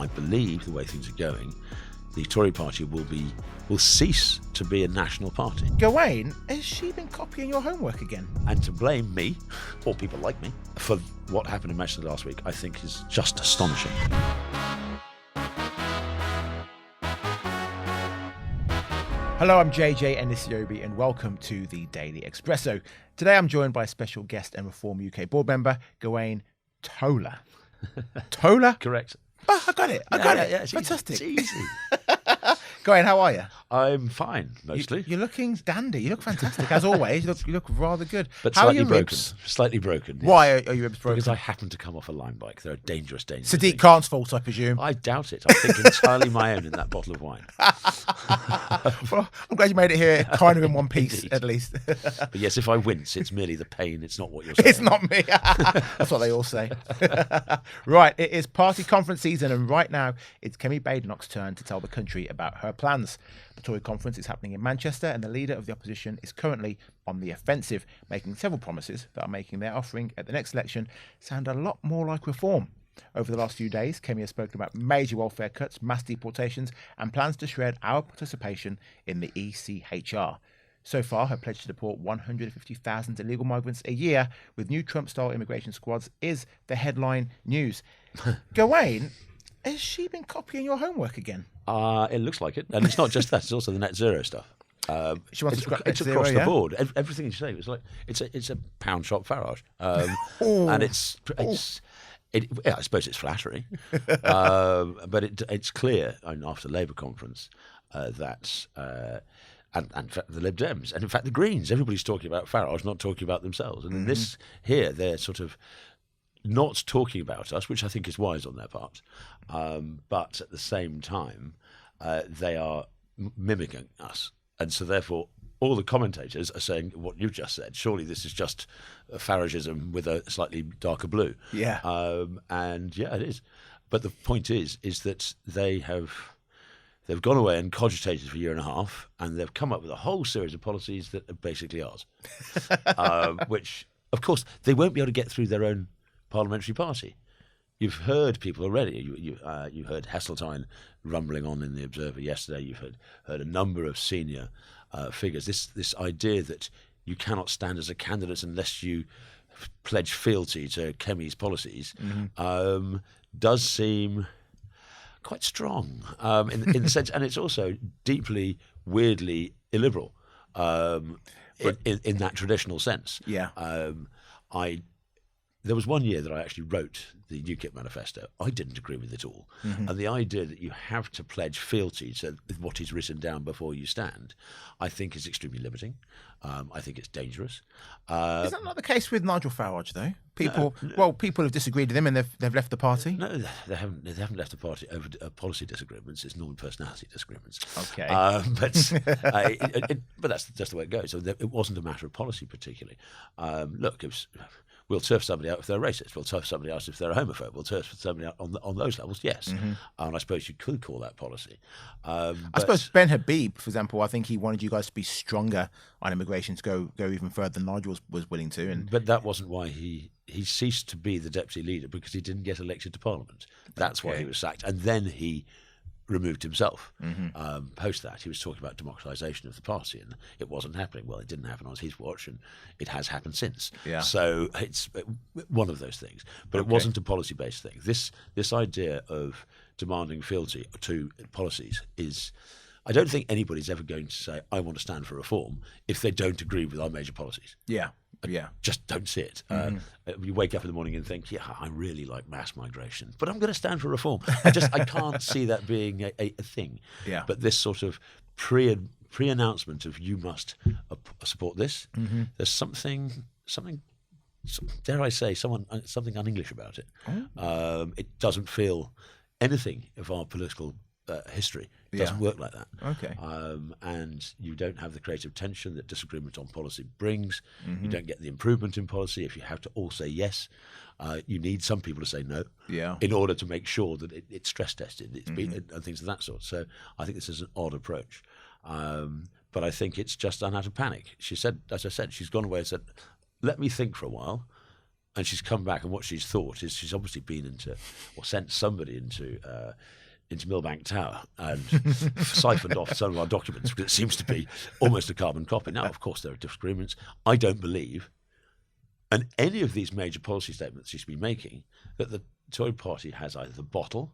I believe the way things are going, the Tory party will cease to be a national party. Gawain, has she been copying your homework again? And to blame me, or people like me, for what happened in Manchester last week, I think is just astonishing. Hello, I'm JJ Anisiobi and welcome to the Daily Expresso. Today I'm joined by special guest and Reform UK board member, Gawain Towler. Towler? Correct. Oh, I got it. I got it. Yeah, it's Fantastic. Easy. It's easy. Gawain, how are you? I'm fine, mostly. You're looking dandy. You look fantastic, as always. You look rather good. But how slightly are your broken. ribs? Slightly broken. Yes. Why are your ribs broken? Because I happen to come off a line bike. They're a dangerous Sadiq thing. Khan's fault, I presume. I doubt it. I think entirely my own in that bottle of wine. Well, I'm glad you made it here kind of in one piece, Indeed. at least. But yes, if I wince, it's merely the pain. It's not what you're saying. It's not me. That's what they all say. Right, it is party conference season, and right now it's Kemi Badenoch's turn to tell the country about her plans. The Tory conference is happening in Manchester, and the leader of the opposition is currently on the offensive, making several promises that are making their offering at the next election sound a lot more like reform. Over the last few days, Kemi has spoken about major welfare cuts, mass deportations, and plans to shred our participation in the ECHR. So far, her pledge to deport 150,000 illegal migrants a year with new Trump-style immigration squads is the headline news. Gawain, has she been copying your homework again? It looks like it. And it's not just that, it's also the net zero stuff. She wants to scrap net It's zero, across yeah? the board. Everything you say was like it's a pound shop Farage, and I suppose it's flattery, but it's clear after the Labour conference that and in fact the Lib Dems and in fact the Greens, everybody's talking about Farage, not talking about themselves, and in this here they're sort of not talking about us, which I think is wise on their part, but at the same time they are mimicking us. And so, therefore, all the commentators are saying what you've just said. Surely this is just Faragism with a slightly darker blue. Yeah. And yeah, it is. But the point is that they've gone away and cogitated for a year and a half, and they've come up with a whole series of policies that are basically ours, which, of course, they won't be able to get through their own parliamentary party. You've heard people already. You heard Heseltine rumbling on in the Observer yesterday. You've heard a number of senior figures. This idea that you cannot stand as a candidate unless you pledge fealty to Kemi's policies does seem quite strong in the sense, and it's also deeply, weirdly illiberal in that traditional sense. Yeah. There was one year that I actually wrote the UKIP manifesto. I didn't agree with it all. And the idea that you have to pledge fealty to what is written down before you stand, I think is extremely limiting. I think it's dangerous. Is that not the case with Nigel Farage, though? People have disagreed with him and they've left the party. No, they haven't left the party over policy disagreements. It's normally personality disagreements. Okay. But that's just the way it goes. So it wasn't a matter of policy particularly. Look, we'll turf somebody out if they're racist. We'll turf somebody else if they're a homophobe. We'll turf somebody out on those levels, yes. And I suppose you could call that policy. I suppose Ben Habib, for example, I think he wanted you guys to be stronger on immigration, to go even further than Nigel was willing to. But that wasn't why he ceased to be the deputy leader, because he didn't get elected to Parliament. That's why he was sacked. And then he removed himself. Post that, he was talking about democratisation of the party, and it wasn't happening. Well, it didn't happen on his watch, and it has happened since. Yeah. So it's one of those things. But it wasn't a policy-based thing. This idea of demanding fealty to policies is... I don't think anybody's ever going to say, I want to stand for reform, if they don't agree with our major policies. Yeah. I just don't see it. You wake up in the morning and think, yeah, I really like mass migration, but I'm going to stand for reform. I can't see that being a thing. Yeah. But this sort of pre-announcement of you must support this, there's something, dare I say, something un-English about it. It doesn't feel anything of our political history. It doesn't work like that. Okay. And you don't have the creative tension that disagreement on policy brings. You don't get the improvement in policy if you have to all say yes. You need some people to say no in order to make sure that it's stress tested, and things of that sort. So I think this is an odd approach. But I think it's just done out of panic. She said, as I said, she's gone away and said, let me think for a while. And she's come back, and what she's thought is she's obviously been into, or sent somebody into Millbank Tower and siphoned off some of our documents, because it seems to be almost a carbon copy. Now, of course, there are disagreements. I don't believe, and any of these major policy statements she's been making, that the Tory party has either the bottle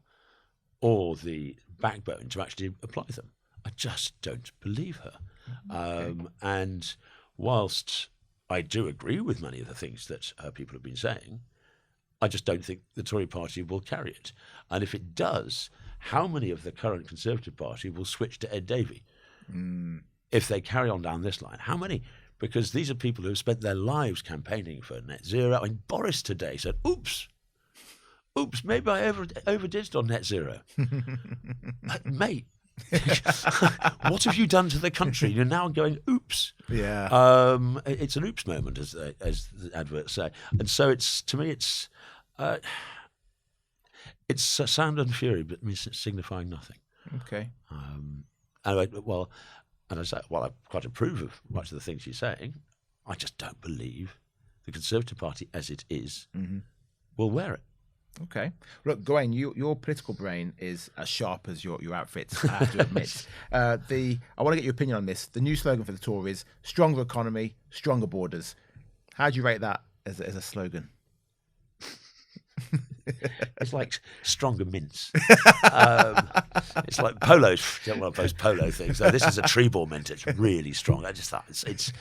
or the backbone to actually apply them. I just don't believe her. Okay. And whilst I do agree with many of the things that people have been saying, I just don't think the Tory party will carry it. And if it does, how many of the current Conservative Party will switch to Ed Davey? If they carry on down this line? How many? Because these are people who have spent their lives campaigning for net zero. I mean, Boris today said, oops, maybe I overdid it on net zero. Mate, what have you done to the country? You're now going, oops. Yeah. It's an oops moment, as the adverts say. And so to me, it's sound and fury, but means signifying nothing. Okay. And I say, I quite approve of much of the things she's saying. I just don't believe the Conservative Party, as it is, will wear it. Okay. Look, Gawain, your political brain is as sharp as your outfits, I have to admit. I want to get your opinion on this. The new slogan for the Tories: stronger economy, stronger borders. How do you rate that as a slogan? It's like stronger mints. It's like polo. One of those polo things. So this is a Trebor mint. It's really strong. I just thought it's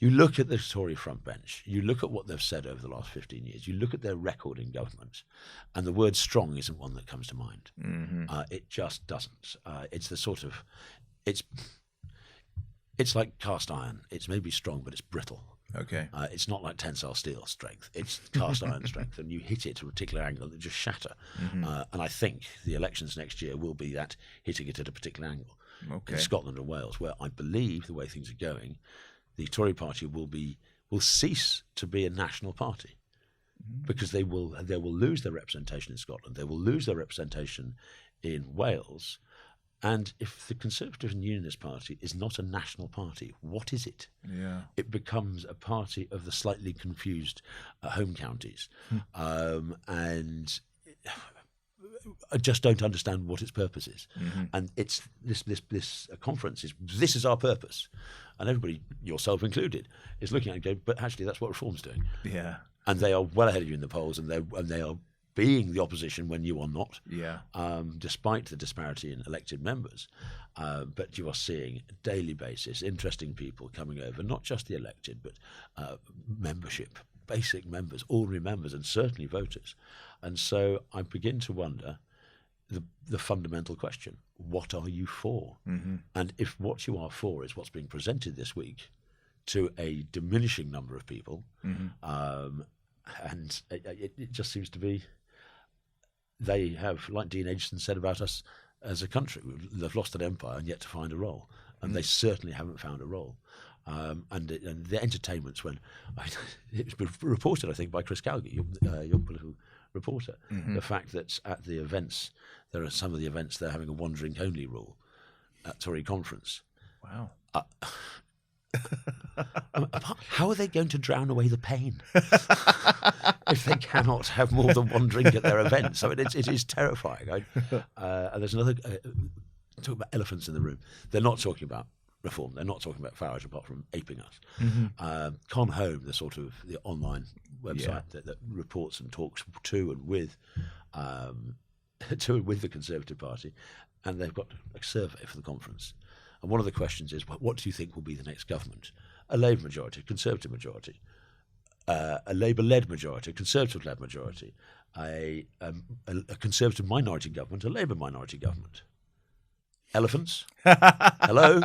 you look at the Tory front bench, you look at what they've said over the last 15 years, you look at their record in government, and the word strong isn't one that comes to mind. It just doesn't. It's the sort of, it's like cast iron. It's maybe strong, but it's brittle. Okay. It's not like tensile steel strength. It's cast iron strength, and you hit it at a particular angle and it just shatter. And I think the elections next year will be that hitting it at a particular angle. Okay. In Scotland and Wales, where I believe the way things are going, the Tory party will cease to be a national party, because they will lose their representation in Scotland. They will lose their representation in Wales. And if the Conservative and Unionist Party is not a national party, what is it? Yeah. It becomes a party of the slightly confused home counties. And I just don't understand what its purpose is. And it's this conference this is our purpose. And everybody, yourself included, is looking at it and going, but actually that's what Reform's doing. Yeah. And they are well ahead of you in the polls, and they are being the opposition when you are not, despite the disparity in elected members. But you are seeing a daily basis interesting people coming over, not just the elected, but membership, basic members, ordinary members, and certainly voters. And so I begin to wonder the fundamental question: what are you for? And if what you are for is what's being presented this week to a diminishing number of people, and it just seems to be, they have, like Dean Acheson said about us as a country, they've lost an empire and yet to find a role, and they certainly haven't found a role. And the entertainments, when it was reported, I think, by Chris Calgary, your political reporter, the fact that at the events, there are some of the events they're having a one drink only rule at Tory conference. Wow. How are they going to drown away the pain if they cannot have more than one drink at their event? So it is terrifying. And there's another talk about elephants in the room. They're not talking about Reform. They're not talking about Farage, apart from aping us. Con Home, the online website that reports and talks to and with the Conservative Party, and they've got a survey for the conference. And one of the questions is, what do you think will be the next government? A Labour majority, a Conservative majority, a Labour-led majority, a Conservative-led majority, a Conservative minority government, a Labour minority government. Elephants? Hello?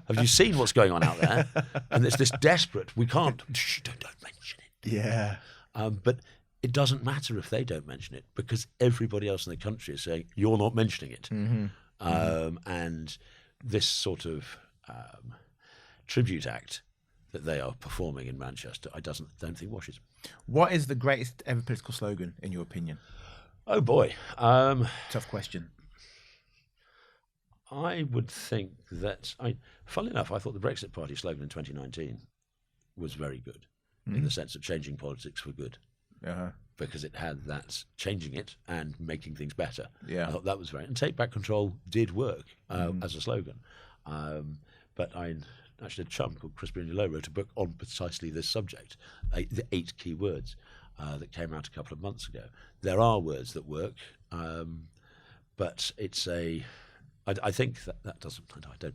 Have you seen what's going on out there? And it's this desperate, we can't, don't mention it. Yeah. But it doesn't matter if they don't mention it, because everybody else in the country is saying, you're not mentioning it. And this sort of tribute act that they are performing in Manchester, I don't think washes. What is the greatest ever political slogan, in your opinion? Oh, boy. Tough question. I would think that, funnily enough, I thought the Brexit Party slogan in 2019 was very good. in the sense of changing politics for good. Uh-huh. Because it had that changing it and making things better. Yeah. I thought that was very... And Take Back Control did work as a slogan. But I actually, a chum called Chris Brindley Lowe wrote a book on precisely this subject, the 8 key words that came out a couple of months ago. There are words that work, but it's a... I think that doesn't... I don't...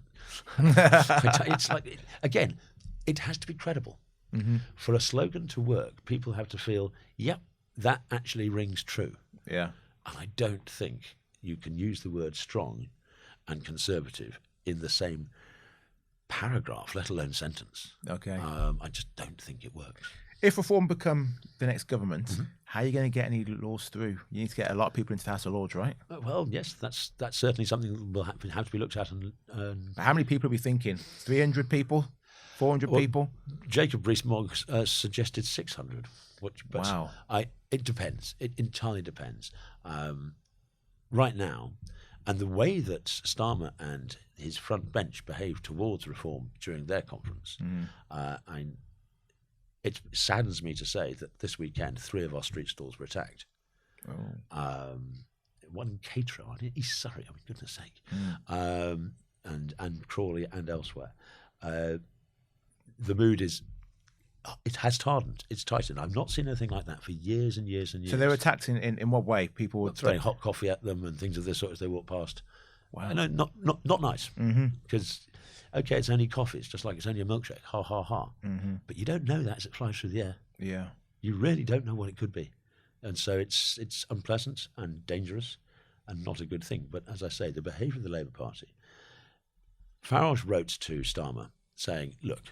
It's like, again, it has to be credible. Mm-hmm. For a slogan to work, people have to feel, yep, that actually rings true. Yeah. And I don't think you can use the word strong and conservative in the same paragraph, let alone sentence. Okay. I just don't think it works. If Reform become the next government, how are you going to get any laws through? You need to get a lot of people into the House of Lords, right? Well, yes, that's certainly something that will have to be looked at. How many people are we thinking? 300 people? 400 people? Jacob Rees-Mogg suggested 600. Wow. It depends. It entirely depends. Right now, and the way that Starmer and his front bench behaved towards reform during their conference, it saddens me to say that this weekend 3 of our street stalls were attacked. Oh. One in Caterham, East Surrey, goodness sake, and Crawley and elsewhere. The mood it has hardened. It's tightened. I've not seen anything like that for years and years and years. So they were attacked in what way? People were throwing hot coffee at them and things of this sort as they walk past. Wow. No, not nice. Because, okay, it's only coffee. It's just like it's only a milkshake. Ha, ha, ha. But you don't know that as it flies through the air. Yeah. You really don't know what it could be. And so it's unpleasant and dangerous and not a good thing. But as I say, the behaviour of the Labour Party. Farage wrote to Starmer saying, look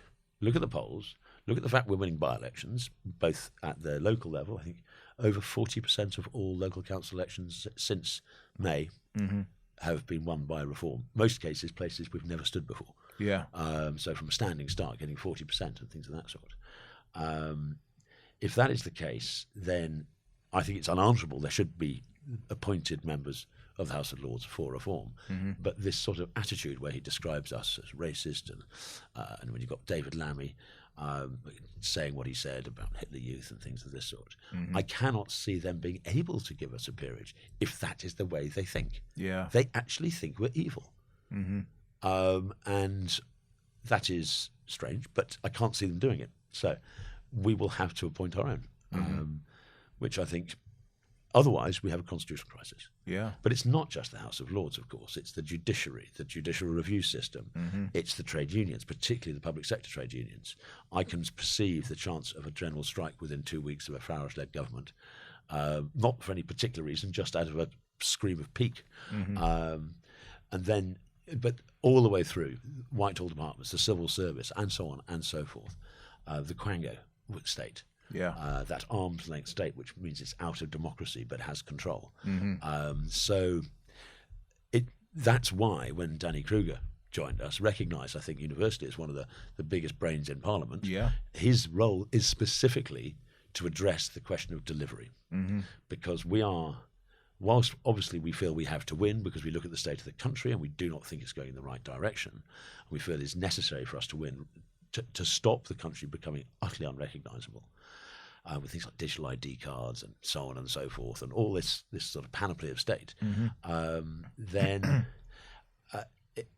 at the polls. Look at the fact we're winning by-elections, both at the local level. I think over 40% of all local council elections since May have been won by reform. Most cases, places we've never stood before. Yeah. So from a standing start, getting 40% and things of that sort. If that is the case, then I think it's unanswerable. There should be appointed members of the House of Lords for reform. But this sort of attitude where he describes us as racist and when you've got David Lammy saying what he said about Hitler Youth and things of this sort, I cannot see them being able to give us a peerage if that is the way they think. Yeah. They actually think we're evil. And that is strange, but I can't see them doing it. So we will have to appoint our own, which I think... Otherwise, we have a constitutional crisis. Yeah. But it's not just the House of Lords, of course. It's the judiciary, the judicial review system. It's the trade unions, particularly the public sector trade unions. I can perceive the chance of a general strike within 2 weeks of a Farage-led government, not for any particular reason, just out of a scream of pique. But all the way through, Whitehall departments, the civil service, and so on and so forth, the Quango state. Yeah. That arm's length state, which means it's out of democracy but has control. So that's why when Danny Kruger joined us, recognised, I think, university as one of the biggest brains in Parliament. Yeah. His role is specifically to address the question of delivery, because we are, whilst obviously we feel we have to win because we look at the state of the country and we do not think it's going in the right direction, we feel it's necessary for us to win to stop the country becoming utterly unrecognisable. With things like digital ID cards and so on and so forth, and all this sort of panoply of state, but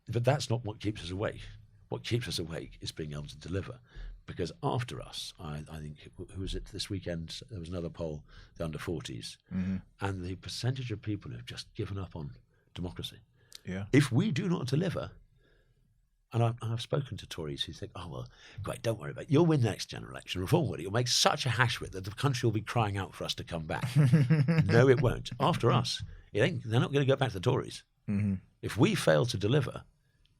that's not what keeps us awake. What keeps us awake is being able to deliver, because after us, I think, who was it this weekend? There was another poll, the under 40s, and the percentage of people who've just given up on democracy. Yeah. If we do not deliver. And I've spoken to Tories who think, oh, well, great, don't worry about it. You'll win the next general election. Reform will. You'll make such a hash of it that the country will be crying out for us to come back. No, it won't. After us, they're not going to go back to the Tories. If we fail to deliver,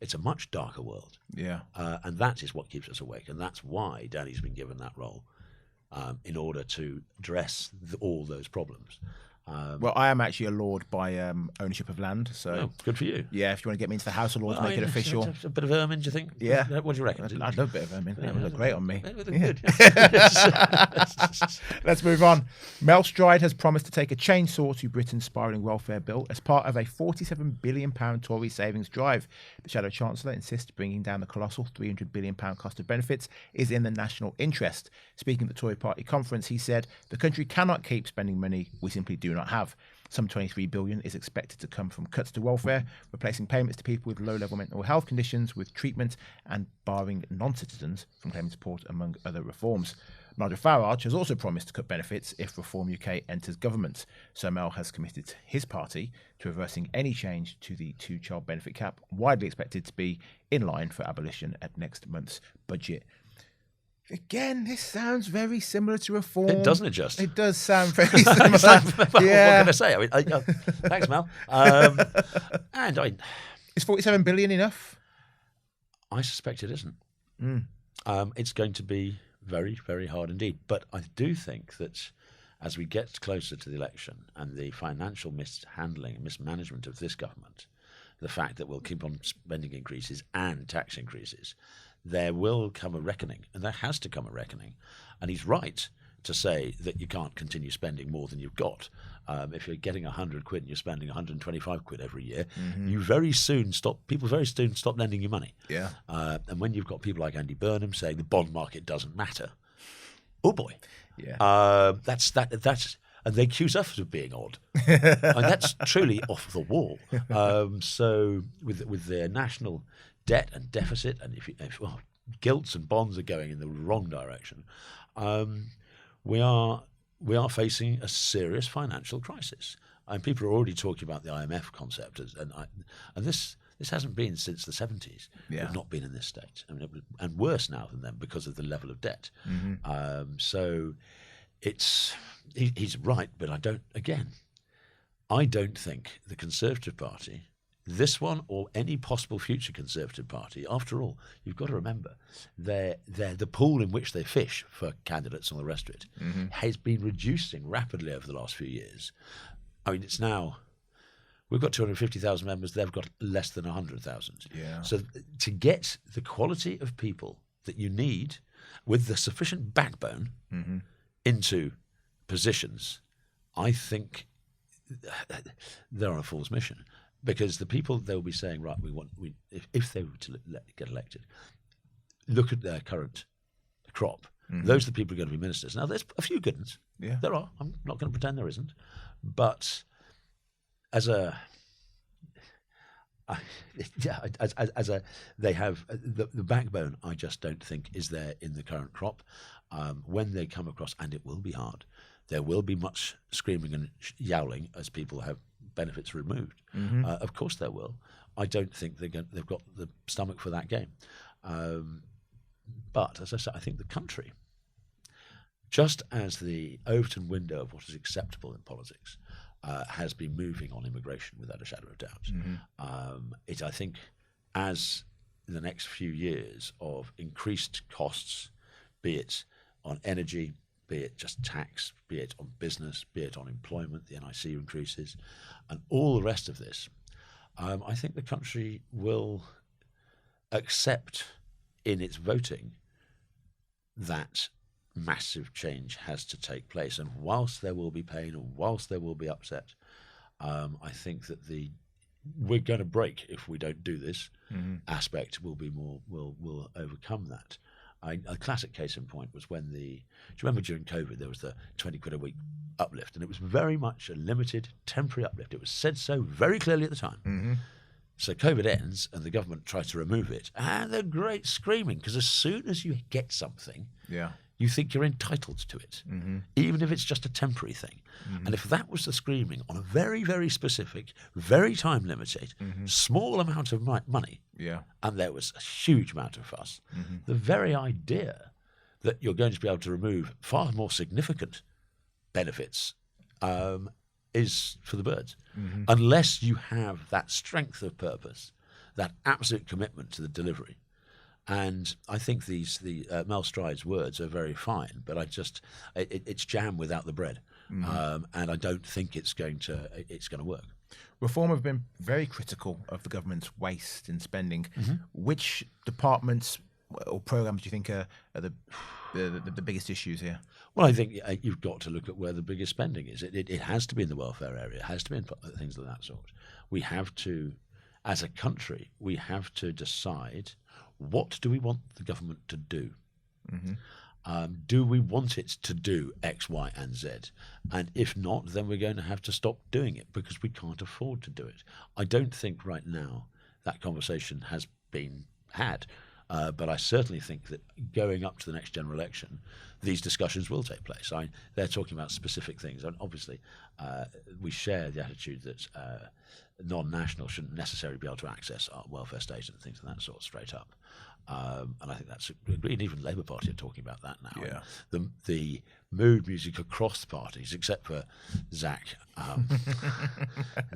it's a much darker world. Yeah. And that is what keeps us awake. And that's why Danny's been given that role, in order to address all those problems. Well, I am actually a lord by ownership of land, so Oh, good for you. yeah. If you want to get me into the House of Lords, Well, make it official. A bit of ermine, do you think? Yeah. What do you reckon? I'd love a bit of ermine. It would look great on me. They look Yeah. good. Yeah. Let's move on. Mel Stride has promised to take a chainsaw to Britain's spiralling welfare bill as part of a £47 billion Tory savings drive. The Shadow Chancellor insists bringing down the colossal £300 billion cost of benefits is in the national interest. Speaking at the Tory party conference, he said, "The country cannot keep spending money we simply do not have. Some £23 billion is expected to come from cuts to welfare, replacing payments to people with low-level mental health conditions with treatment and barring non-citizens from claiming support, among other reforms." Nigel Farage has also promised to cut benefits if Reform UK enters government. So Mel has committed his party to reversing any change to the two-child benefit cap, widely expected to be in line for abolition at next month's budget. Again, this sounds very similar to Reform. It doesn't it just? It does sound very similar. Well, Yeah. what can I say? I mean, thanks, Mel. And Is 47 billion enough? I suspect it isn't. It's going to be very, very hard indeed. But I do think that as we get closer to the election and the financial mishandling and mismanagement of this government, the fact that we'll keep on spending increases and tax increases, there will come a reckoning, and there has to come a reckoning. And he's right to say that you can't continue spending more than you've got. If you're getting 100 quid and you're spending 125 quid every year, people very soon stop lending you money. Yeah. And when you've got people like Andy Burnham saying the bond market doesn't matter, oh boy, Yeah. that's and they accuse us of being odd, and that's truly off the wall. So with their national debt and deficit, and if gilts and bonds are going in the wrong direction, we are facing a serious financial crisis. And people are already talking about the IMF concept, and this hasn't been since the 70s. Yeah. We've not been in this state, and worse now than then because of the level of debt. So he's right, but I don't think the Conservative Party, this one or any possible future Conservative Party, after all, you've got to remember, they're the pool in which they fish for candidates and all the rest of it has been reducing rapidly over the last few years. I mean, it's now, we've got 250,000 members, they've got less than 100,000. Yeah. So to get the quality of people that you need with the sufficient backbone into positions, I think they're on a fool's mission. Because the people, they'll be saying, right, if they were to get elected, look at their current crop. Those are the people who are going to be ministers. Now, there's a few good ones. Yeah. There are. I'm not going to pretend there isn't. But they have the backbone. I just don't think is there in the current crop. When they come across, and it will be hard. There will be much screaming and yowling as people have benefits removed. Of course there will. I don't think they've got the stomach for that game. But as I said, I think the country, just as the Overton window of what is acceptable in politics has been moving on immigration without a shadow of doubt, I think as the next few years of increased costs, be it on energy, be it just tax, be it on business, be it on employment, the NIC increases, and all the rest of this, I think the country will accept in its voting that massive change has to take place. And whilst there will be pain and whilst there will be upset, I think that we're going to break if we don't do this aspect will overcome that. A classic case in point was when do you remember during COVID there was the 20 quid a week uplift, and it was very much a limited temporary uplift. It was said so very clearly at the time. So COVID ends and the government tries to remove it, and they're great screaming, because as soon as you get something, you think you're entitled to it, even if it's just a temporary thing. And if that was the screaming on a very, very specific, very time-limited, small amount of money, and there was a huge amount of fuss, the very idea that you're going to be able to remove far more significant benefits is for the birds. Unless you have that strength of purpose, that absolute commitment to the delivery. And I think Mel Stride's words are very fine, but it's jam without the bread. and I don't think it's going to work. Reform have been very critical of the government's waste in spending. Which departments or programs do you think are the biggest issues here? Well, I think you've got to look at where the biggest spending is. It has to be in the welfare area. It has to be in things of that sort. We have to, as a country, we have to decide, what do we want the government to do? Do we want it to do X, Y, and Z? And if not, then we're going to have to stop doing it because we can't afford to do it. I don't think right now that conversation has been had. But I certainly think that going up to the next general election, these discussions will take place. They're talking about specific things. And obviously, we share the attitude that non-national shouldn't necessarily be able to access our welfare state and things of that sort straight up. And I think that's agreed. Even the Labour Party are talking about that now. Yeah. The mood music across the parties, except for Zach,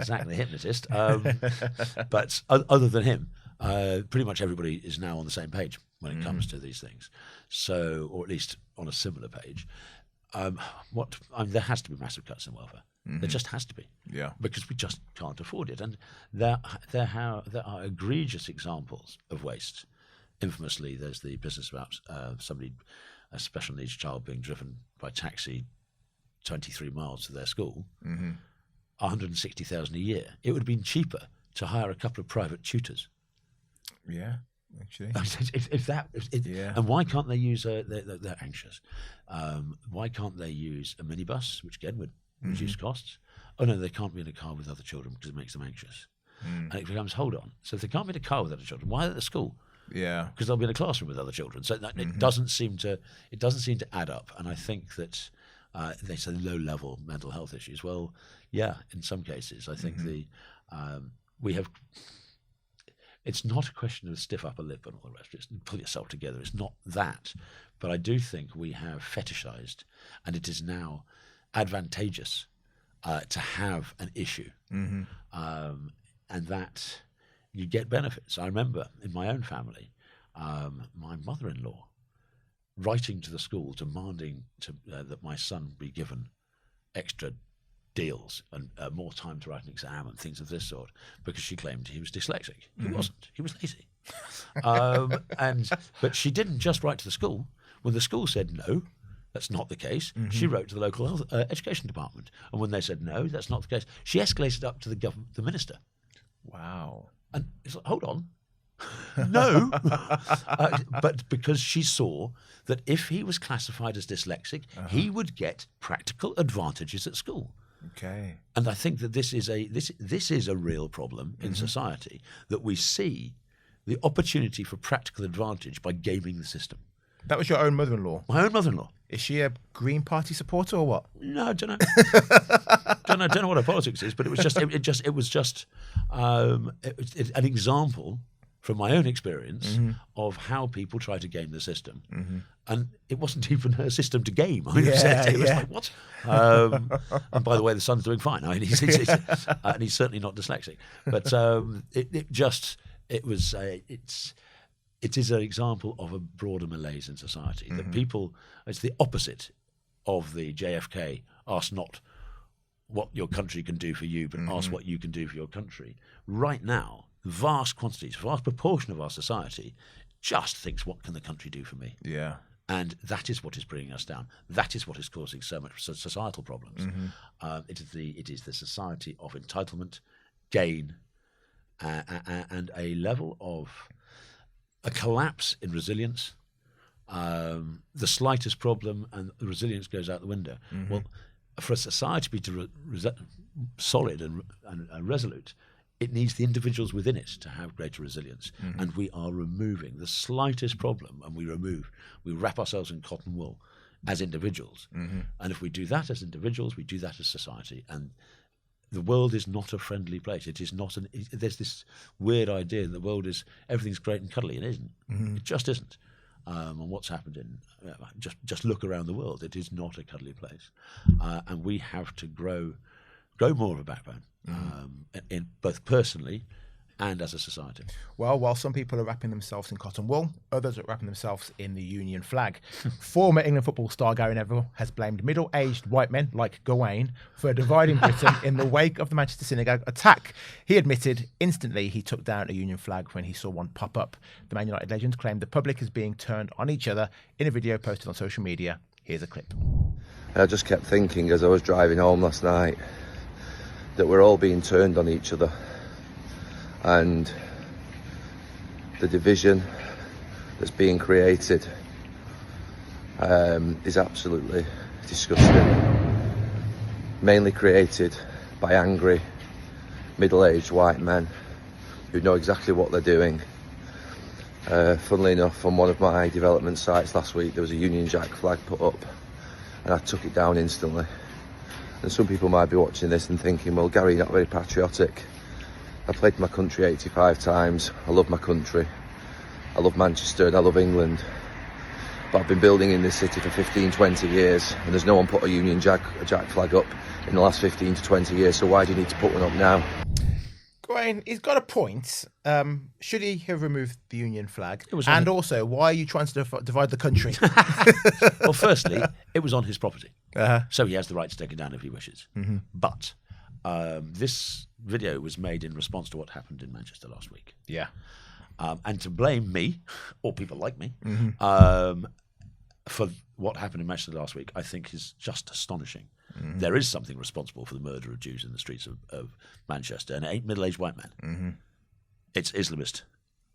Zach the hypnotist. But other than him, pretty much everybody is now on the same page when it comes to these things. So, or at least on a similar page. There has to be massive cuts in welfare. There just has to be. Yeah. Because we just can't afford it. And there are egregious examples of waste. Infamously, there's the business about a special needs child being driven by taxi 23 miles to their school, 160,000 a year. It would have been cheaper to hire a couple of private tutors. Yeah, actually. And why can't they use they're anxious. Why can't they use a minibus, which again would reduce costs? Oh no, they can't be in a car with other children because it makes them anxious. And it becomes, hold on. So if they can't be in a car with other children, why are they at the school? Yeah, because they'll be in a classroom with other children. So it doesn't seem to add up. And I think that they say low-level mental health issues. Well, yeah, in some cases, I think we have. It's not a question of stiff upper lip and all the rest. It's pull yourself together. It's not that. But I do think we have fetishized, and it is now advantageous to have an issue, and that you get benefits. I remember in my own family, my mother-in-law writing to the school demanding that my son be given extra deals and more time to write an exam and things of this sort, because she claimed he was dyslexic. He wasn't. He was lazy. But she didn't just write to the school. When the school said no, that's not the case, she wrote to the local health, education department. And when they said no, that's not the case, she escalated up to the minister. Wow. And it's like, hold on. No. But because she saw that if he was classified as dyslexic, he would get practical advantages at school. Okay. And I think that this is a real problem in society, that we see the opportunity for practical advantage by gaming the system. That was your own mother-in-law? My own mother-in-law. Is she a Green Party supporter or what? No, I don't know. don't know what her politics is, but it was just an example from my own experience of how people try to game the system. And it wasn't even her system to game. I mean, it was like, what? And by the way, the son's doing fine. I mean, and he's certainly not dyslexic. But it is an example of a broader malaise in society, that people, it's the opposite of the JFK, ask not what your country can do for you, but ask what you can do for your country. Right now, vast proportion of our society just thinks, what can the country do for me? Yeah. And that is what is bringing us down. That is what is causing so much societal problems. It is the society of entitlement, gain, and a level of a collapse in resilience. The slightest problem and the resilience goes out the window. Well, for a society to be solid and resolute, it needs the individuals within it to have greater resilience. And we are removing the slightest problem, and we wrap ourselves in cotton wool as individuals. And if we do that as individuals, we do that as society. And the world is not a friendly place. It is not there's this weird idea that the world is, everything's great and cuddly. It isn't. It just isn't. And what's happened just look around the world. It is not a cuddly place. And we have to grow more of a backbone, in both personally, and as a society. Well, while some people are wrapping themselves in cotton wool, others are wrapping themselves in the Union flag. Former England football star Gary Neville has blamed middle-aged white men like Gawain for dividing Britain in the wake of the Manchester synagogue attack. He admitted instantly he took down a Union flag when he saw one pop up. The Man United legend claimed the public is being turned on each other in a video posted on social media. Here's a clip. I just kept thinking as I was driving home last night that we're all being turned on each other. And the division that's being created is absolutely disgusting. Mainly created by angry, middle-aged white men who know exactly what they're doing. Funnily enough, on one of my development sites last week, there was a Union Jack flag put up, and I took it down instantly. And some people might be watching this and thinking, well, Gary, you're not very patriotic. I played my country 85 times. I love my country. I love Manchester and I love England. But I've been building in this city for 15, 20 years, and there's no one put a Union Jack flag up in the last 15 to 20 years, so why do you need to put one up now? Gawain, he's got a point. Should he have removed the Union flag? And also, why are you trying to divide the country? Well, firstly, it was on his property, Uh-huh. so he has the right to take it down if he wishes. Mm-hmm. But this video was made in response to what happened in Manchester last week. Yeah. And to blame me, or people like me, for what happened in Manchester last week, I think is just astonishing. Mm-hmm. There is something responsible for the murder of Jews in the streets of Manchester, and it ain't middle-aged white men. Mm-hmm. It's Islamist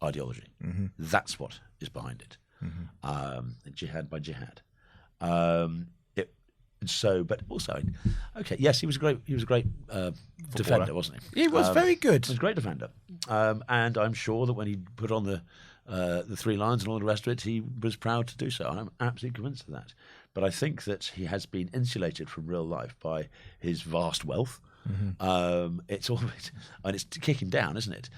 ideology. Mm-hmm. That's what is behind it. Mm-hmm. Jihad by jihad. But also, okay, yes, he was a great defender, wasn't he? He was very good. He was a great defender, and I'm sure that when he put on the 3 lions and all the rest of it, he was proud to do so. I'm absolutely convinced of that. But I think that he has been insulated from real life by his vast wealth. Mm-hmm. It's always, and it's kicking down, isn't it?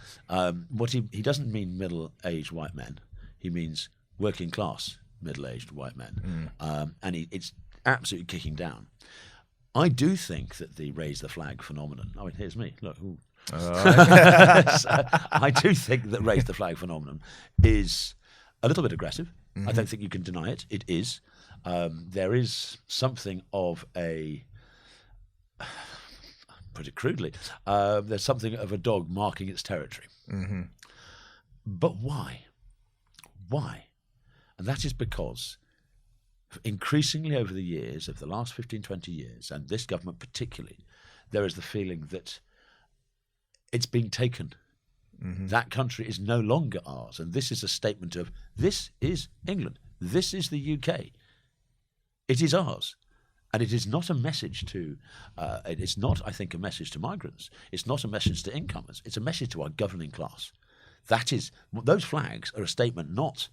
What he doesn't mean middle-aged white men. He means working class middle-aged white men, and it's absolutely kicking down. I do think that the raise the flag phenomenon. I mean, here's me. Look. I do think that raise the flag phenomenon is a little bit aggressive. Mm-hmm. I don't think you can deny it. It is. There is something of a, put it crudely, there's something of a dog marking its territory. Mm-hmm. But why? Why? And that is because increasingly over the years, of the last 15, 20 years, and this government particularly, there is the feeling that it's being taken. Mm-hmm. That country is no longer ours. And this is a statement of, this is England. This is the UK. It is ours. And it is not a message to, it's not, I think, a message to migrants. It's not a message to incomers. It's a message to our governing class. That is, those flags are a statement not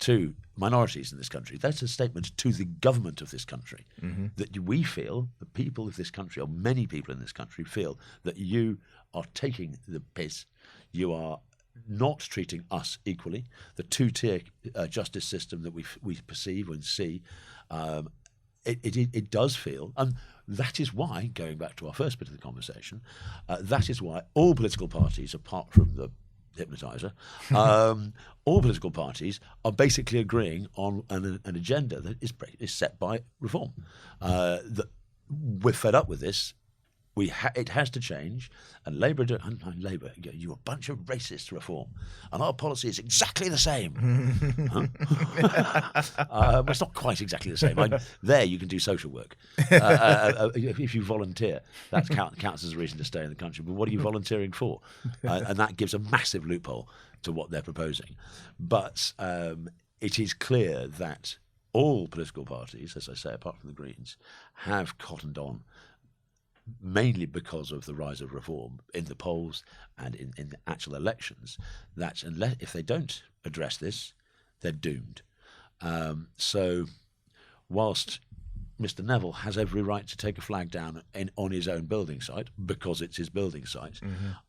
to minorities in this country. That's a statement to the government of this country, that we feel, the people of this country, or many people in this country feel, that you are taking the piss. You are not treating us equally. The two-tier justice system that we perceive and see, it does feel, and that is why, going back to our first bit of the conversation, that is why all political parties, apart from the hypnotizer, all political parties are basically agreeing on an agenda that is set by reform. That we're fed up with this. It has to change, and Labour, you're a bunch of racists, reform, and our policy is exactly the same. Well, it's not quite exactly the same. There you can do social work. If you volunteer, that counts as a reason to stay in the country. But what are you volunteering for? And that gives a massive loophole to what they're proposing. But it is clear that all political parties, as I say, apart from the Greens, have cottoned on, mainly because of the rise of reform in the polls and in the actual elections, that unless, if they don't address this, they're doomed. So whilst Mr. Neville has every right to take a flag down on his own building site, because it's his building site,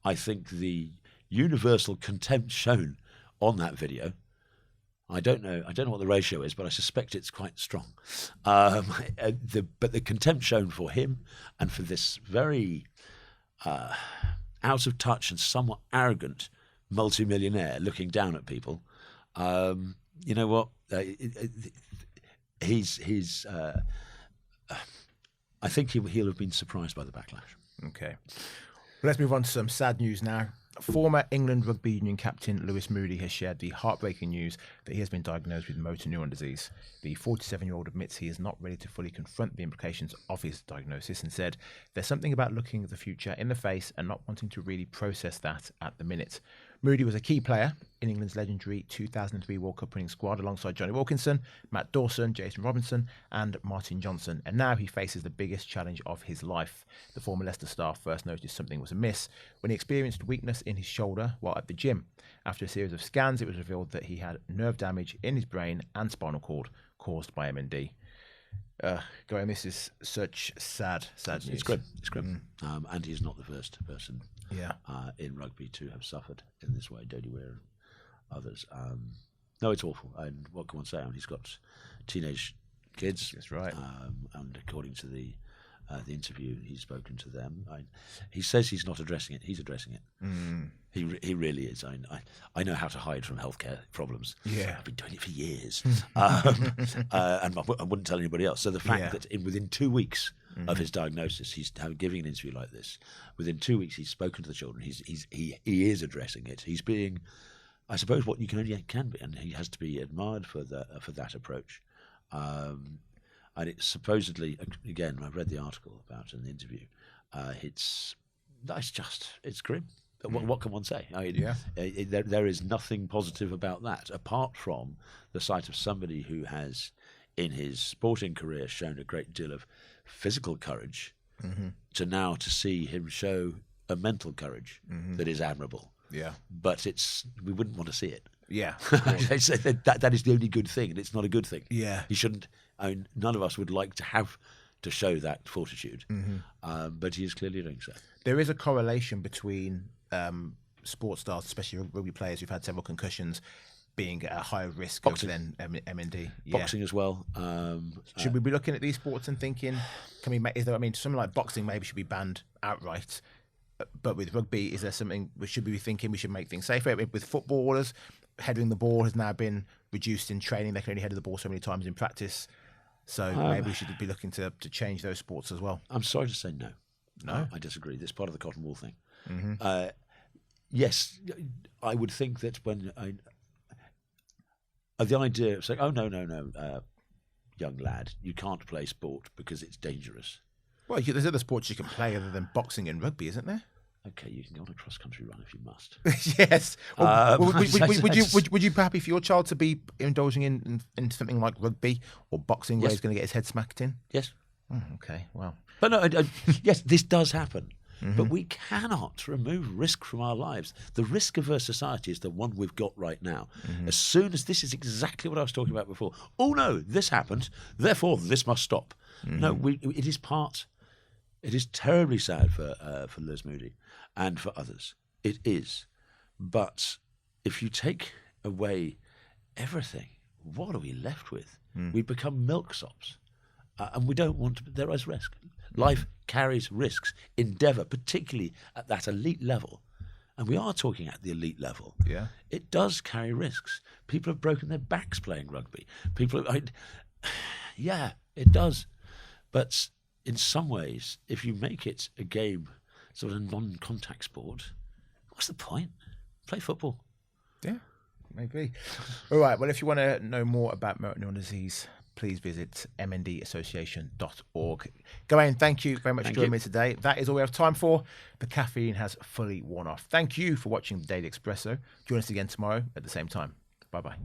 I think the universal contempt shown on that video, I don't know what the ratio is, but I suspect it's quite strong. But the contempt shown for him and for this very out of touch and somewhat arrogant multi-millionaire looking down at people, you know what? He's. I think he'll have been surprised by the backlash. Okay. Let's move on to some sad news now. Former England Rugby Union captain Lewis Moody has shared the heartbreaking news that he has been diagnosed with motor neuron disease. The 47-year-old admits he is not ready to fully confront the implications of his diagnosis and said, "There's something about looking the future in the face and not wanting to really process that at the minute." Moody was a key player in England's legendary 2003 World Cup winning squad alongside Johnny Wilkinson, Matt Dawson, Jason Robinson and Martin Johnson, and now he faces the biggest challenge of his life. The former Leicester star first noticed something was amiss when he experienced weakness in his shoulder while at the gym. After a series of scans, it was revealed that he had nerve damage in his brain and spinal cord caused by MND. Gawain, this is such sad news. It's grim. And he's not the first person in rugby to have suffered in this way. Dodie Weir and others. No, it's awful. And what can one say? He's got teenage kids. That's right. And according to the interview, he's spoken to them. He says he's not addressing it. He's addressing it. He really is. I know how to hide from healthcare problems. Yeah, I've been doing it for years, and I wouldn't tell anybody else. So the fact that within 2 weeks of his diagnosis, he's giving an interview like this. Within 2 weeks, he's spoken to the children. He is addressing it. He's being, I suppose, what you can be, and he has to be admired for that approach. And it's supposedly, again, I've read the article about it in the interview. It's grim. What can one say? There is nothing positive about that, apart from the sight of somebody who has, in his sporting career, shown a great deal of physical courage, to see him show a mental courage that is admirable. Yeah, but we wouldn't want to see it. Yeah, they say that is the only good thing, and it's not a good thing. Yeah, he shouldn't. None of us would like to have to show that fortitude, but he is clearly doing so. There is a correlation between sports stars, especially rugby players who've had several concussions, being at a higher risk than MND. Yeah. Boxing as well. Should we be looking at these sports and thinking, something like boxing maybe should be banned outright? But with rugby, is there something we should be thinking we should make things safer? With footballers, heading the ball has now been reduced in training. They can only head the ball so many times in practice. So maybe we should be looking to change those sports as well. I'm sorry to say no. No? I disagree. This is part of the cotton wool thing. Yes, I would think that when the idea of saying, "Oh no, young lad, you can't play sport because it's dangerous." Well, there's other sports you can play other than boxing and rugby, isn't there? Okay, you can go on a cross-country run if you must. Yes. Would you be happy for your child to be indulging in something like rugby or boxing where he's going to get his head smacked in? Yes. Okay, well. But no, yes, this does happen. But we cannot remove risk from our lives. The risk-averse society is the one we've got right now. As soon as this is exactly what I was talking about before. Oh no, this happened, therefore this must stop. No, it is part. It is terribly sad for Liz Moody and for others. It is. But if you take away everything, what are we left with? We become milksops. And we don't want to. There is risk. Life carries risks. Endeavour, particularly at that elite level, and we are talking at the elite level. Yeah, it does carry risks. People have broken their backs playing rugby. Yeah, it does. But in some ways, if you make it a game, sort of non-contact sport, what's the point? Play football. Yeah, maybe. All right. Well, if you want to know more about motor neuron disease, please visit mndassociation.org. Gawain, thank you very much for joining me today. That is all we have time for. The caffeine has fully worn off. Thank you for watching the Daily Expresso. Join us again tomorrow at the same time. Bye-bye.